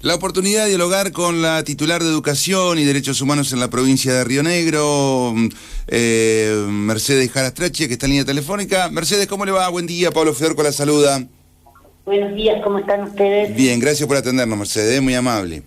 La oportunidad de dialogar con la titular de Educación y Derechos Humanos en la provincia de Río Negro, Mercedes Jarastrache, que está en línea telefónica. Mercedes, ¿cómo le va? Buen día, Pablo Fedorco la saluda. Buenos días, ¿cómo están ustedes? Bien, gracias por atendernos, Mercedes, muy amable.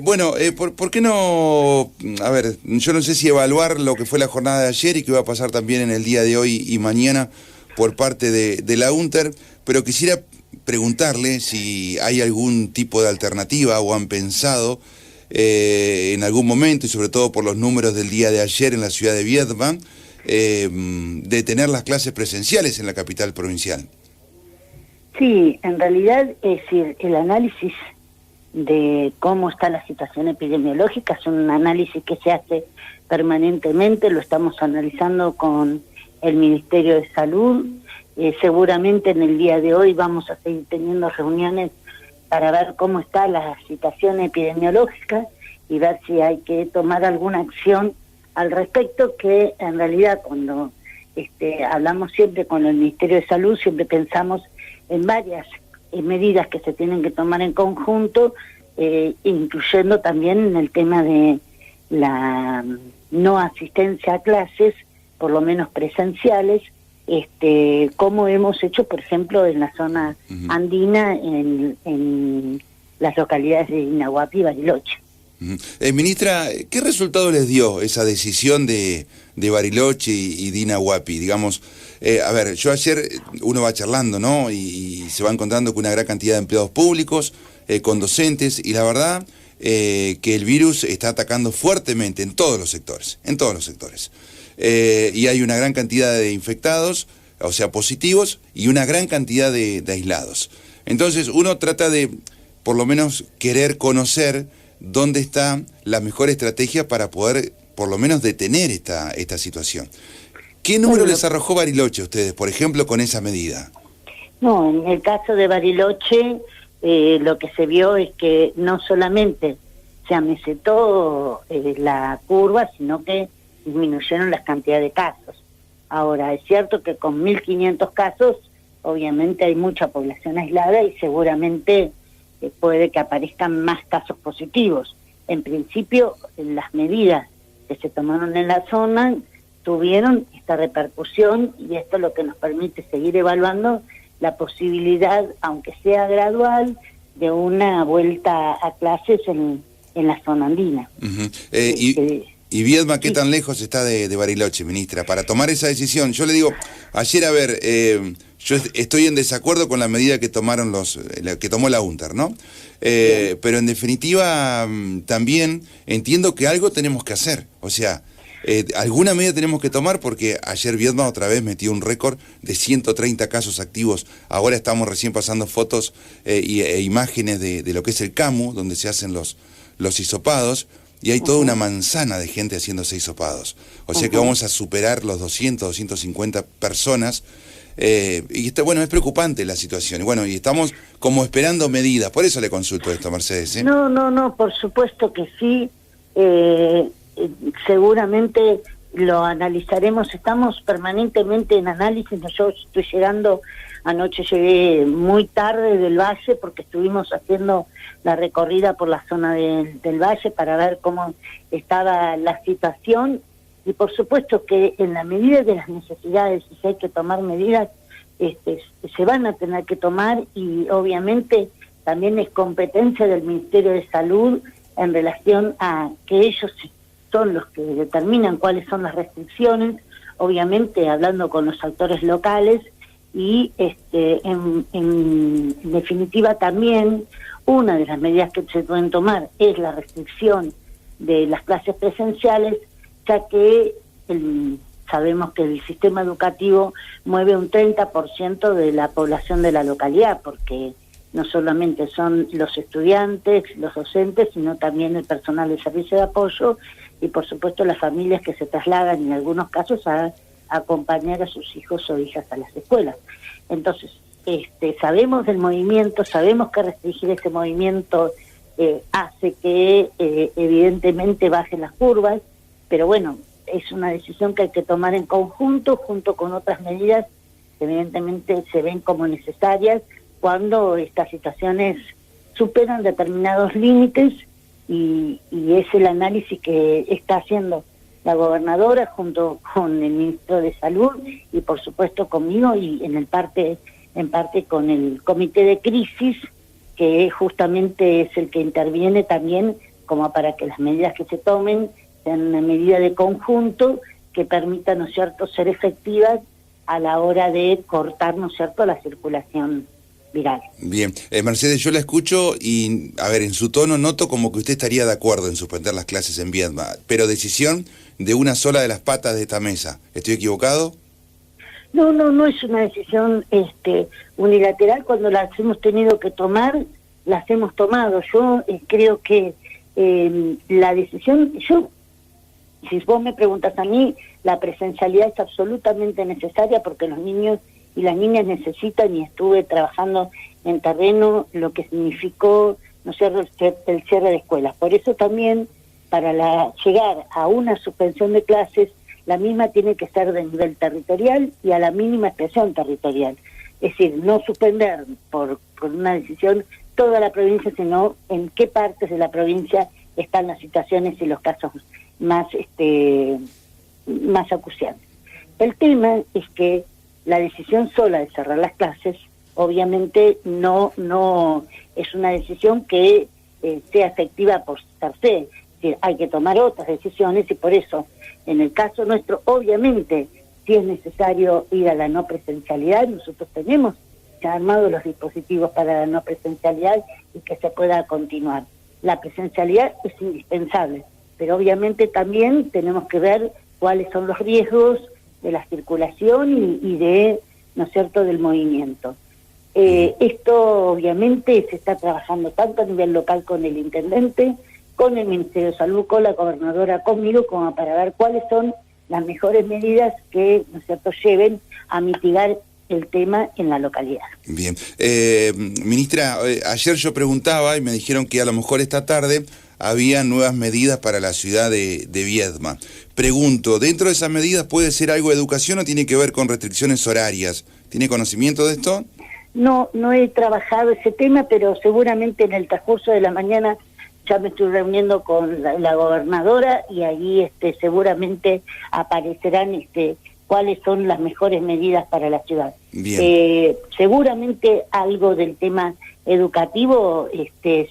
¿Por qué no? A ver, yo no sé si evaluar lo que fue la jornada de ayer y qué va a pasar también en el día de hoy y mañana por parte de la UNTER, pero quisiera preguntarle si hay algún tipo de alternativa o han pensado en algún momento, y sobre todo por los números del día de ayer en la ciudad de Viedma, de tener las clases presenciales en la capital provincial. Sí, en realidad, es decir, el análisis de cómo está la situación epidemiológica es un análisis que se hace permanentemente, lo estamos analizando con el Ministerio de Salud. Seguramente en el día de hoy vamos a seguir teniendo reuniones para ver cómo está la situación epidemiológica y ver si hay que tomar alguna acción al respecto, que en realidad cuando hablamos siempre con el Ministerio de Salud, siempre pensamos en varias medidas que se tienen que tomar en conjunto, incluyendo también en el tema de la no asistencia a clases, por lo menos presenciales, como hemos hecho, por ejemplo, en la zona andina, en las localidades de Dinahuapi y Bariloche. Ministra, ¿qué resultado les dio esa decisión de Bariloche y Dinahuapi? Digamos, a ver, yo ayer uno va charlando, ¿no? Y se va encontrando con una gran cantidad de empleados públicos, con docentes, y la verdad que el virus está atacando fuertemente en todos los sectores, y hay una gran cantidad de infectados, o sea, positivos, y una gran cantidad de aislados. Entonces uno trata de, por lo menos, querer conocer dónde está la mejor estrategia para poder, por lo menos, detener esta situación. ¿Qué número les arrojó Bariloche a ustedes, por ejemplo, con esa medida? No, en el caso de Bariloche, lo que se vio es que no solamente se amesetó la curva, sino que disminuyeron las cantidades de casos. Ahora, es cierto que con 1.500 casos, obviamente hay mucha población aislada y seguramente puede que aparezcan más casos positivos. En principio, las medidas que se tomaron en la zona tuvieron esta repercusión, y esto es lo que nos permite seguir evaluando la posibilidad, aunque sea gradual, de una vuelta a clases en la zona andina. ¿Y Viedma qué tan lejos está de Bariloche, ministra, para tomar esa decisión? Yo le digo, ayer, a ver, yo estoy en desacuerdo con la medida que tomaron que tomó la UNTER, ¿no? Pero en definitiva también entiendo que algo tenemos que hacer. O sea, alguna medida tenemos que tomar, porque ayer Viedma otra vez metió un récord de 130 casos activos. Ahora estamos recién pasando fotos e imágenes de lo que es el CAMU, donde se hacen los hisopados, y hay toda una manzana de gente haciéndose hisopados. O sea que vamos a superar los 200, 250 personas. Y bueno, es preocupante la situación. Y bueno, y estamos como esperando medidas. Por eso le consulto esto, Mercedes. No, por supuesto que sí. Seguramente lo analizaremos. Estamos permanentemente en análisis. Yo estoy llegando, anoche llegué muy tarde del Valle porque estuvimos haciendo la recorrida por la zona del Valle para ver cómo estaba la situación, y por supuesto que en la medida de las necesidades, si hay que tomar medidas, se van a tener que tomar, y obviamente también es competencia del Ministerio de Salud en relación a que ellos son los que determinan cuáles son las restricciones, obviamente hablando con los actores locales, y en definitiva también una de las medidas que se pueden tomar es la restricción de las clases presenciales, ya que sabemos que el sistema educativo mueve un 30% de la población de la localidad, porque no solamente son los estudiantes, los docentes, sino también el personal de servicio de apoyo y por supuesto las familias que se trasladan en algunos casos a acompañar a sus hijos o hijas a las escuelas. Entonces, sabemos del movimiento, sabemos que restringir ese movimiento hace que evidentemente bajen las curvas, pero bueno, es una decisión que hay que tomar en conjunto, junto con otras medidas que evidentemente se ven como necesarias cuando estas situaciones superan determinados límites y es el análisis que está haciendo la gobernadora junto con el ministro de Salud y por supuesto conmigo y en parte con el comité de crisis, que justamente es el que interviene también como para que las medidas que se tomen sean una medida de conjunto que permita, ¿no es cierto?, ser efectivas a la hora de cortar, ¿no es cierto?, la circulación viral. Bien, Mercedes, yo la escucho y, a ver, en su tono noto como que usted estaría de acuerdo en suspender las clases en Viedma, pero decisión de una sola de las patas de esta mesa. ¿Estoy equivocado? No es una decisión unilateral. Cuando las hemos tenido que tomar, las hemos tomado. Yo creo que la decisión, si vos me preguntas a mí, la presencialidad es absolutamente necesaria porque los niños y las niñas necesitan, y estuve trabajando en terreno lo que significó, no sé, el cierre de escuelas. Por eso también, para llegar a una suspensión de clases, la misma tiene que ser de nivel territorial y a la mínima expresión territorial. Es decir, no suspender por una decisión toda la provincia, sino en qué partes de la provincia están las situaciones y los casos más acuciantes. El tema es que la decisión sola de cerrar las clases, obviamente no es una decisión que sea efectiva por per se. Es decir, hay que tomar otras decisiones y por eso, en el caso nuestro, obviamente, si es necesario ir a la no presencialidad, nosotros tenemos ya armados los dispositivos para la no presencialidad y que se pueda continuar. La presencialidad es indispensable, pero obviamente también tenemos que ver cuáles son los riesgos de la circulación y de, ¿no es cierto?, del movimiento. Esto obviamente se está trabajando tanto a nivel local con el intendente, con el Ministerio de Salud, con la gobernadora, conmigo, como para ver cuáles son las mejores medidas que, ¿no es cierto?, lleven a mitigar el tema en la localidad. Bien. Ministra, ayer yo preguntaba y me dijeron que a lo mejor esta tarde había nuevas medidas para la ciudad de Viedma. Pregunto, ¿dentro de esas medidas puede ser algo de educación o tiene que ver con restricciones horarias? ¿Tiene conocimiento de esto? No he trabajado ese tema, pero seguramente en el transcurso de la mañana ya me estoy reuniendo con la gobernadora y ahí seguramente aparecerán cuáles son las mejores medidas para la ciudad. Bien. Seguramente algo del tema educativo,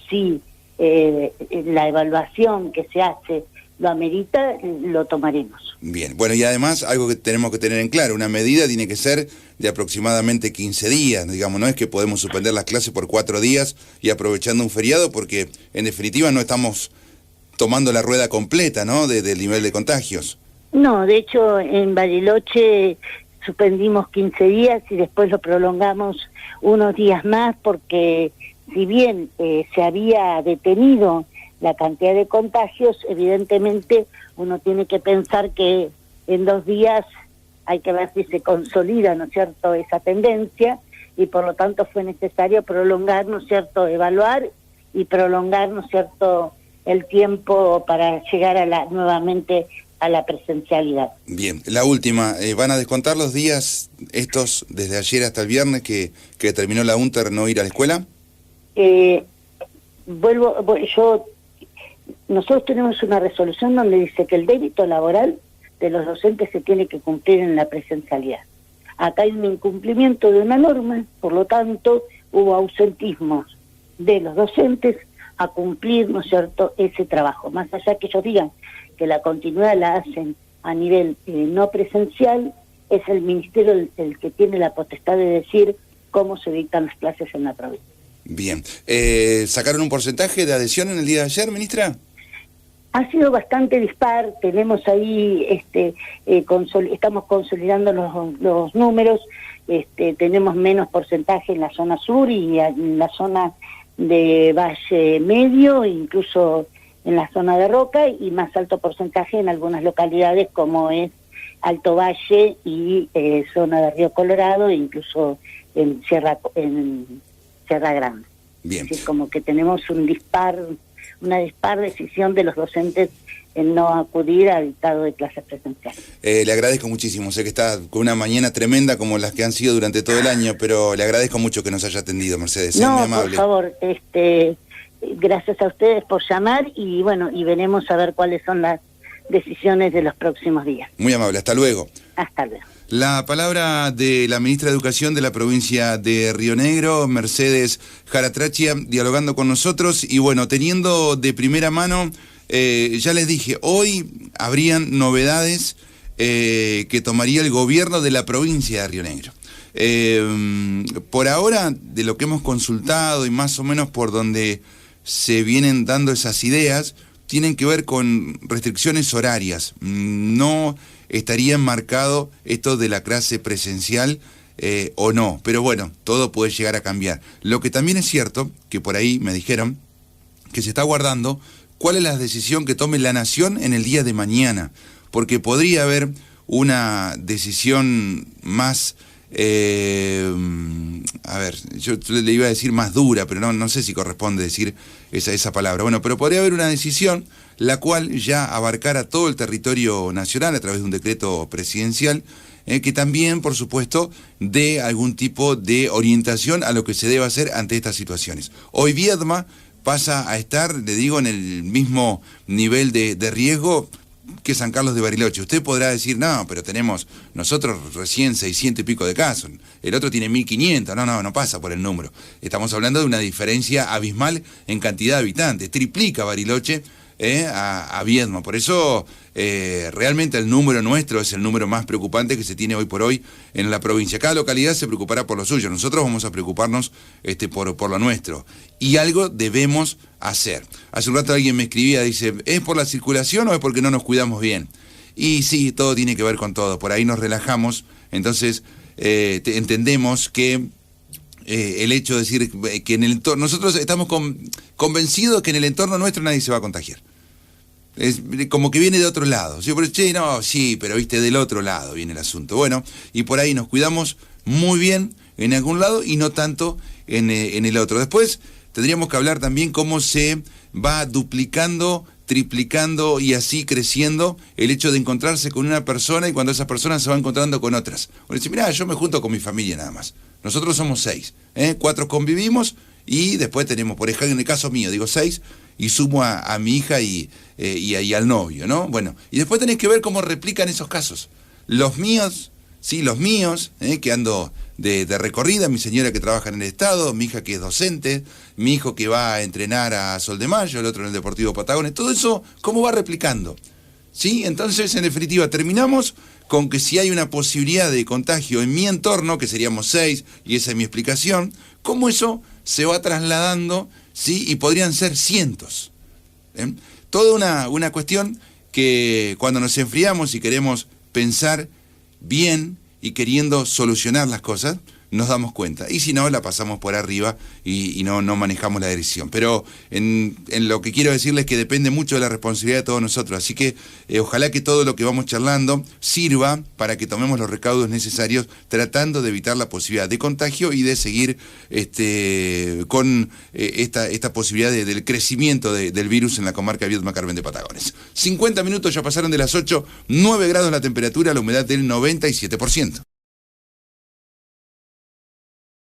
sí, la evaluación que se hace lo amerita, lo tomaremos. Bien, bueno, y además algo que tenemos que tener en claro, una medida tiene que ser de aproximadamente 15 días, digamos, no es que podemos suspender las clases por 4 días y aprovechando un feriado, porque en definitiva no estamos tomando la rueda completa, ¿no?, del nivel de contagios. No, de hecho en Bariloche suspendimos 15 días y después lo prolongamos unos días más porque si bien se había detenido la cantidad de contagios, evidentemente uno tiene que pensar que en 2 días hay que ver si se consolida, ¿no es cierto?, esa tendencia y por lo tanto fue necesario prolongar, ¿no es cierto?, evaluar y prolongar, ¿no es cierto?, el tiempo para llegar nuevamente a la presencialidad. Bien, la última, ¿van a descontar los días estos desde ayer hasta el viernes que terminó la UNTER no ir a la escuela? Nosotros tenemos una resolución donde dice que el débito laboral de los docentes se tiene que cumplir en la presencialidad. Acá hay un incumplimiento de una norma, por lo tanto hubo ausentismos de los docentes a cumplir, ¿no es cierto?, ese trabajo. Más allá que ellos digan que la continuidad la hacen a nivel no presencial, es el ministerio el que tiene la potestad de decir cómo se dictan las clases en la provincia. Bien. ¿Sacaron un porcentaje de adhesión en el día de ayer, ministra? Ha sido bastante dispar, tenemos ahí, estamos consolidando los números, tenemos menos porcentaje en la zona sur y en la zona de Valle Medio, incluso en la zona de Roca, y más alto porcentaje en algunas localidades como es Alto Valle y zona de Río Colorado, e incluso en Sierra Grande. Bien. Es decir, como que tenemos una dispar decisión de los docentes en no acudir al dictado de clases presenciales. Le agradezco muchísimo, sé que está con una mañana tremenda como las que han sido durante todo el año, pero le agradezco mucho que nos haya atendido, Mercedes. No, muy amable. por favor, gracias a ustedes por llamar y bueno, y veremos a ver cuáles son las decisiones de los próximos días. Muy amable, hasta luego. Hasta luego. La palabra de la ministra de Educación de la provincia de Río Negro, Mercedes Jaratrachia, dialogando con nosotros y bueno, teniendo de primera mano, ya les dije, hoy habrían novedades que tomaría el gobierno de la provincia de Río Negro. Por ahora, de lo que hemos consultado y más o menos por donde se vienen dando esas ideas, tienen que ver con restricciones horarias. No estaría enmarcado esto de la clase presencial o no, pero bueno, todo puede llegar a cambiar. Lo que también es cierto, que por ahí me dijeron que se está guardando cuál es la decisión que tome la Nación en el día de mañana, porque podría haber una decisión más, a ver, yo le iba a decir más dura, pero no sé si corresponde decir esa palabra. Bueno, pero podría haber una decisión la cual ya abarcara todo el territorio nacional a través de un decreto presidencial, que también, por supuesto, dé algún tipo de orientación a lo que se debe hacer ante estas situaciones. Hoy Viedma pasa a estar, le digo, en el mismo nivel de riesgo que San Carlos de Bariloche. Usted podrá decir, no, pero tenemos nosotros recién 600 y pico de casos, el otro tiene 1500, no pasa por el número. Estamos hablando de una diferencia abismal en cantidad de habitantes, triplica Bariloche a Viedma. Por eso realmente el número nuestro es el número más preocupante que se tiene hoy por hoy en la provincia. Cada localidad se preocupará por lo suyo, nosotros vamos a preocuparnos por lo nuestro. Y algo debemos hacer. Hace un rato alguien me escribía, dice, ¿es por la circulación o es porque no nos cuidamos bien? Y sí, todo tiene que ver con todo, por ahí nos relajamos, entonces entendemos que el hecho de decir que en el entorno, nosotros estamos convencidos que en el entorno nuestro nadie se va a contagiar. Es como que viene de otro lado. Yo, pero viste, del otro lado viene el asunto. Bueno, y por ahí nos cuidamos muy bien en algún lado y no tanto en el otro. Después tendríamos que hablar también cómo se va duplicando, triplicando y así creciendo el hecho de encontrarse con una persona y cuando esa persona se va encontrando con otras. Uno dice, mirá, yo me junto con mi familia nada más. Nosotros somos 6, 4 convivimos y después tenemos, por ejemplo, en el caso mío, digo 6 y sumo a mi hija y al novio, ¿no? Bueno, y después tenés que ver cómo replican esos casos. Los míos, que ando de recorrida, mi señora que trabaja en el Estado, mi hija que es docente, mi hijo que va a entrenar a Sol de Mayo, el otro en el Deportivo Patagones, todo eso, ¿cómo va replicando? ¿Sí? Entonces, en definitiva, terminamos con que si hay una posibilidad de contagio en mi entorno, que seríamos 6, y esa es mi explicación, cómo eso se va trasladando, ¿sí? Y podrían ser cientos. Toda una cuestión que cuando nos enfriamos y queremos pensar bien y queriendo solucionar las cosas, nos damos cuenta. Y si no, la pasamos por arriba y no manejamos la decisión. Pero en lo que quiero decirles es que depende mucho de la responsabilidad de todos nosotros. Así que ojalá que todo lo que vamos charlando sirva para que tomemos los recaudos necesarios tratando de evitar la posibilidad de contagio y de seguir con esta posibilidad del crecimiento del virus en la comarca Viedma Carmen de Patagones. 50 minutos ya pasaron de las 8, 9 grados la temperatura, la humedad del 97%.